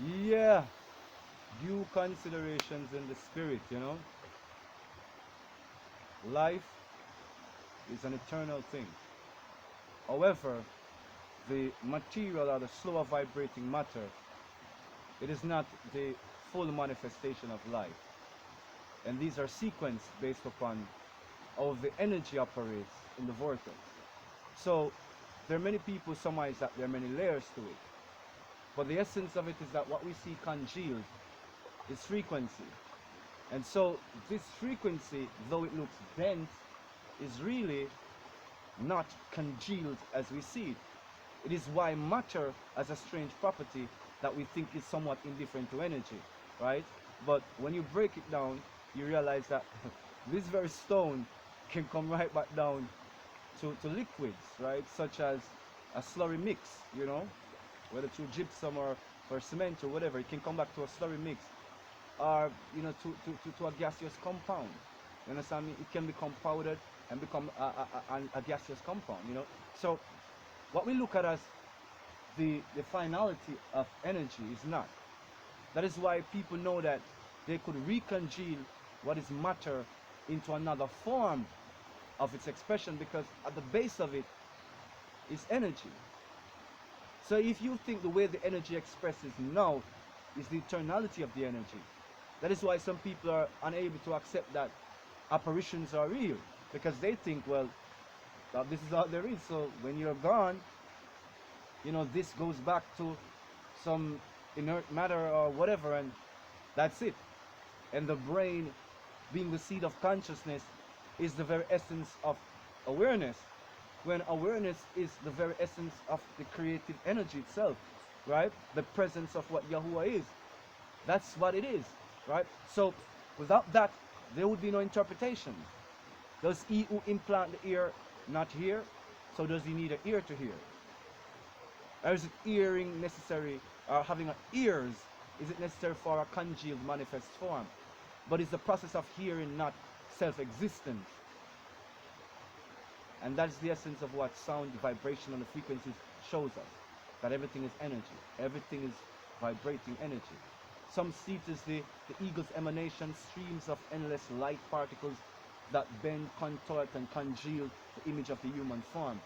Yeah, due considerations in the spirit, you know. Life is an eternal thing. However, the material or the slower vibrating matter, it is not the full manifestation of life. And these are sequenced based upon how the energy operates in the vortex. So there are many people surmise that there are many layers to it. But the essence of it is that what we see congealed is frequency. And so this frequency, though it looks dense, is really not congealed as we see it. It is why matter has a strange property that we think is somewhat indifferent to energy, right? But when you break it down, you realize that this very stone can come right back down to liquids, right? Such as a slurry mix, you know, whether through gypsum or cement or whatever, it can come back to a slurry mix, or you know, to a gaseous compound. You understand me? It can become powdered and become a gaseous compound, you know. So what we look at as the finality of energy is not. That is why people know that they could recongeal what is matter into another form of its expression, because at the base of it is energy. So if you think the way the energy expresses now is the eternality of the energy, that is why some people are unable to accept that apparitions are real, because they think, well, that this is all there is. So when you're gone, you know, this goes back to some inert matter or whatever, and that's it. And the brain, being the seat of consciousness, is the very essence of awareness, when awareness is the very essence of the creative energy itself, right? The presence of what Yahuwah is. That's what it is, right? So without that, there would be no interpretation. Does he who implant the ear not hear? So does he need an ear to hear? Or is it hearing necessary, or having ears, is it necessary for a congealed manifest form? But is the process of hearing not self-existent? And that's the essence of what sound, vibration, and the frequencies shows us. That everything is energy. Everything is vibrating energy. Some see it as the eagle's emanation, streams of endless light particles that bend, contort, and congeal the image of the human form.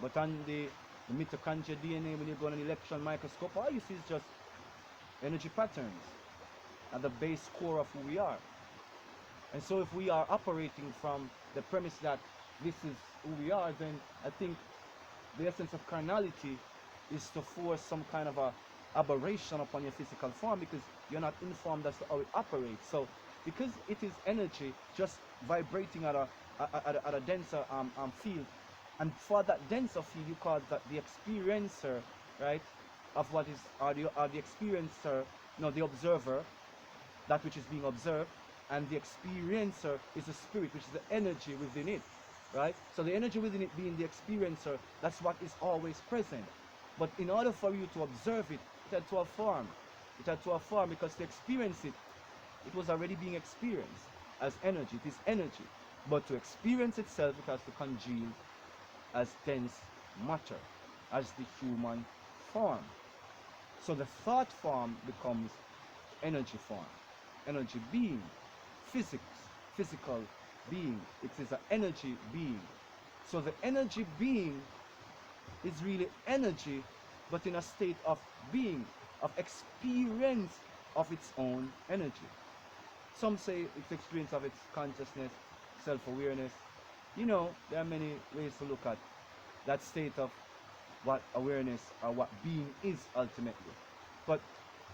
But on the mitochondria DNA, when you go on an electron microscope, all you see is just energy patterns at the base core of who we are. And so if we are operating from the premise that this is who we are, then I think the essence of carnality is to force some kind of a aberration upon your physical form, because you're not informed as to how it operates. So because it is energy just vibrating at a denser field, and for that denser field you call that the experiencer, right, of what is, or the experiencer, you know, the observer, that which is being observed, and the experiencer is the spirit, which is the energy within it, right? So the energy within it being the experiencer, that's what is always present. But in order for you to observe it, it had to have form. It had to have form, because to experience it, it was already being experienced as energy. It is energy. But to experience itself, it has to congeal as dense matter, as the human form. So the thought form becomes energy form, energy being, physics, physical being. It is an energy being. So the energy being is really energy, but in a state of being, of experience of its own energy. Some say it's experience of its consciousness, self-awareness. You know, there are many ways to look at that state of what awareness or what being is ultimately. But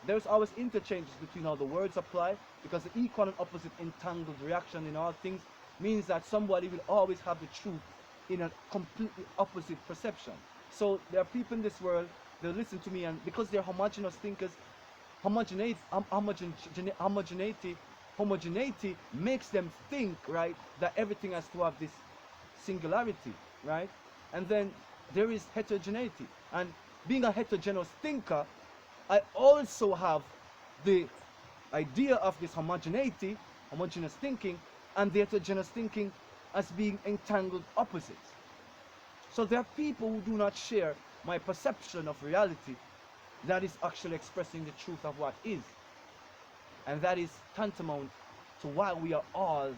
there's always interchanges between how the words apply, because the equal and opposite entangled reaction in all things means that somebody will always have the truth in a completely opposite perception. So there are people in this world, they'll listen to me, and because they're homogeneous thinkers, homogeneity makes them think, right, that everything has to have this singularity, right? And then there is heterogeneity. And being a heterogeneous thinker, I also have the idea of this homogeneity, homogeneous thinking, and the heterogeneous thinking as being entangled opposites. So there are people who do not share my perception of reality, that is actually expressing the truth of what is. And that is tantamount to why we are all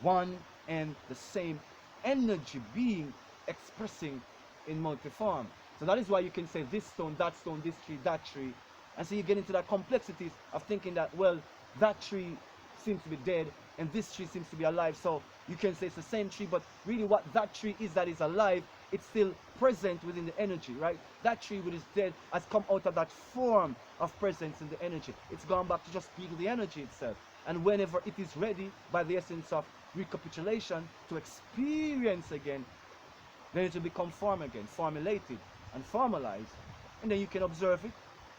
one and the same energy being expressing in multi-form. So that is why you can say this stone, this tree, that tree. And so you get into that complexities of thinking that, well, that tree seems to be dead and this tree seems to be alive. So you can say it's the same tree, but really what that tree is that is alive, it's still present within the energy, right? That tree which is dead has come out of that form of presence in the energy. It's gone back to just being the energy itself. And whenever it is ready, by the essence of recapitulation, to experience again, then it will become form again, formulated and formalized. And then you can observe it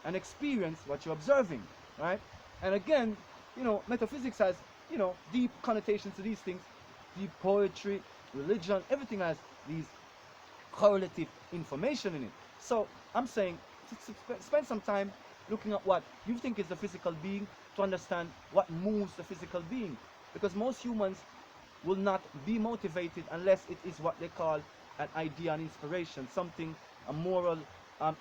and experience what you're observing, right? And again, you know, metaphysics has, you know, deep connotations to these things. Deep poetry, religion, everything has these correlative information in it. So I'm saying to spend some time looking at what you think is the physical being, to understand what moves the physical being. Because most humans will not be motivated unless it is what they call an idea, an inspiration, something, a moral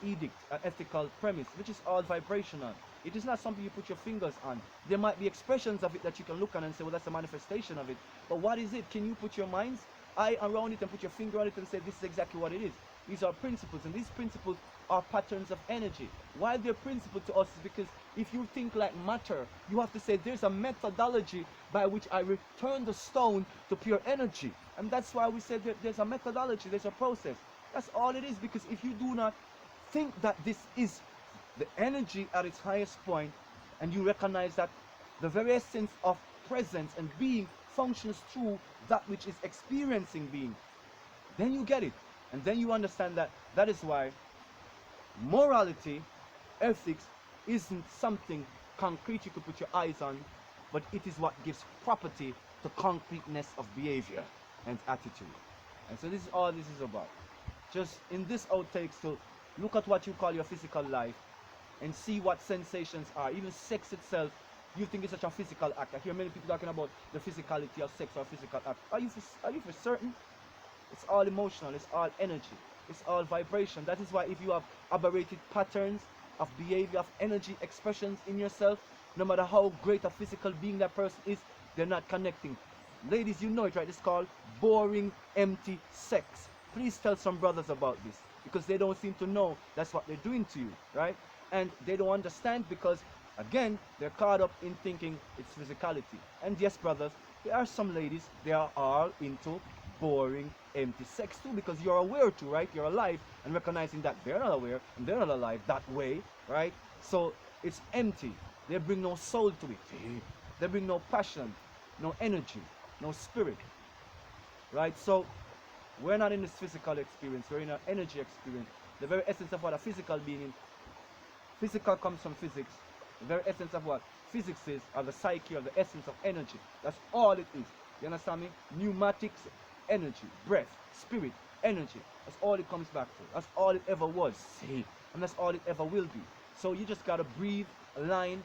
edict, an ethical premise, which is all vibrational. It is not something you put your fingers on. There might be expressions of it that you can look at and say, well, that's a manifestation of it. But what is it? Can you put your mind's eye around it and put your finger on it and say, this is exactly what it is? These are principles, and these principles are patterns of energy. Why they're principle to us is because if you think like matter, you have to say there's a methodology by which I return the stone to pure energy. And that's why we said that there's a methodology, there's a process. That's all it is, because if you do not think that this is the energy at its highest point, and you recognize that the very essence of presence and being functions through that which is experiencing being, then you get it. And then you understand that that is why morality, ethics, isn't something concrete you could put your eyes on, but it is what gives property to concreteness of behavior and attitude. And so this is all this is about. Just in this outtakes, to look at what you call your physical life and see what sensations are. Even sex itself, you think it's such a physical act. I hear many people talking about the physicality of sex or physical act. Are you for certain? It's all emotional, it's all energy, it's all vibration. That is why if you have aberrated patterns of behavior, of energy expressions in yourself, no matter how great a physical being that person is, they're not connecting. Ladies, you know it, right? It's called boring, empty sex. Please tell some brothers about this, because they don't seem to know that's what they're doing to you, right? And they don't understand because, again, they're caught up in thinking it's physicality. And yes, brothers, there are some ladies, they are all into boring, empty sex too, because you're aware too, right? You're alive, and recognizing that they're not aware and they're not alive that way, right? So it's empty. They bring no soul to it. They bring no passion, no energy, no spirit, right? So we're not in this physical experience, we're in an energy experience. The very essence of what a physical being is. Physical comes from physics. The very essence of what physics is, or the psyche, or the essence of energy. That's all it is. You understand me? Pneumatics, energy, breath, spirit, energy. That's all it comes back to. That's all it ever was. See? And that's all it ever will be. So you just gotta breathe, align,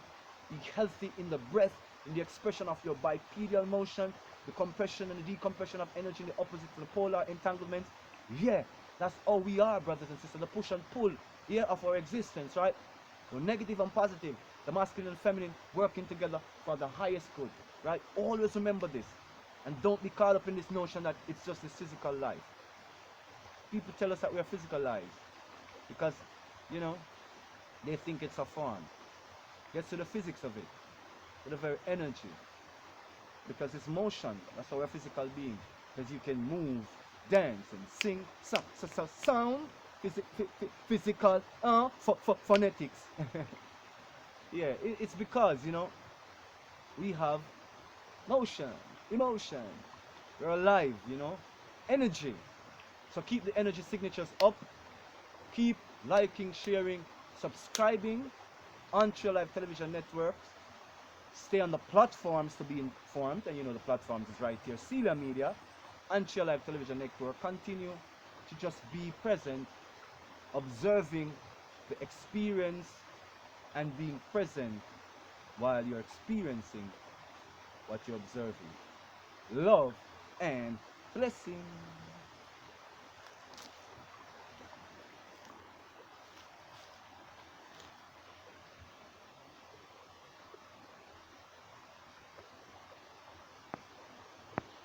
be healthy in the breath, in the expression of your bipedal motion, the compression and the decompression of energy, the opposite to the polar entanglements. Yeah, that's all we are, brothers and sisters. The push and pull, yeah, of our existence, right? So negative and positive, the masculine and feminine working together for the highest good, right? Always remember this. And don't be caught up in this notion that it's just this physical life. People tell us that we're physical lives because, you know, they think it's a form. Get to the physics of it, to the very energy. Because it's motion, that's how we're physical beings. Because you can move, dance, and sing, sound, physical, phonetics. Yeah, it's because, you know, we have motion, emotion, we're alive, you know, energy. So keep the energy signatures up, keep liking, sharing, subscribing onto your live television networks. Stay on the platforms to be informed, and you know the platforms is right here, Celia Media, and your live television network. Continue to just be present, observing the experience and being present while you're experiencing what you're observing. Love and blessings.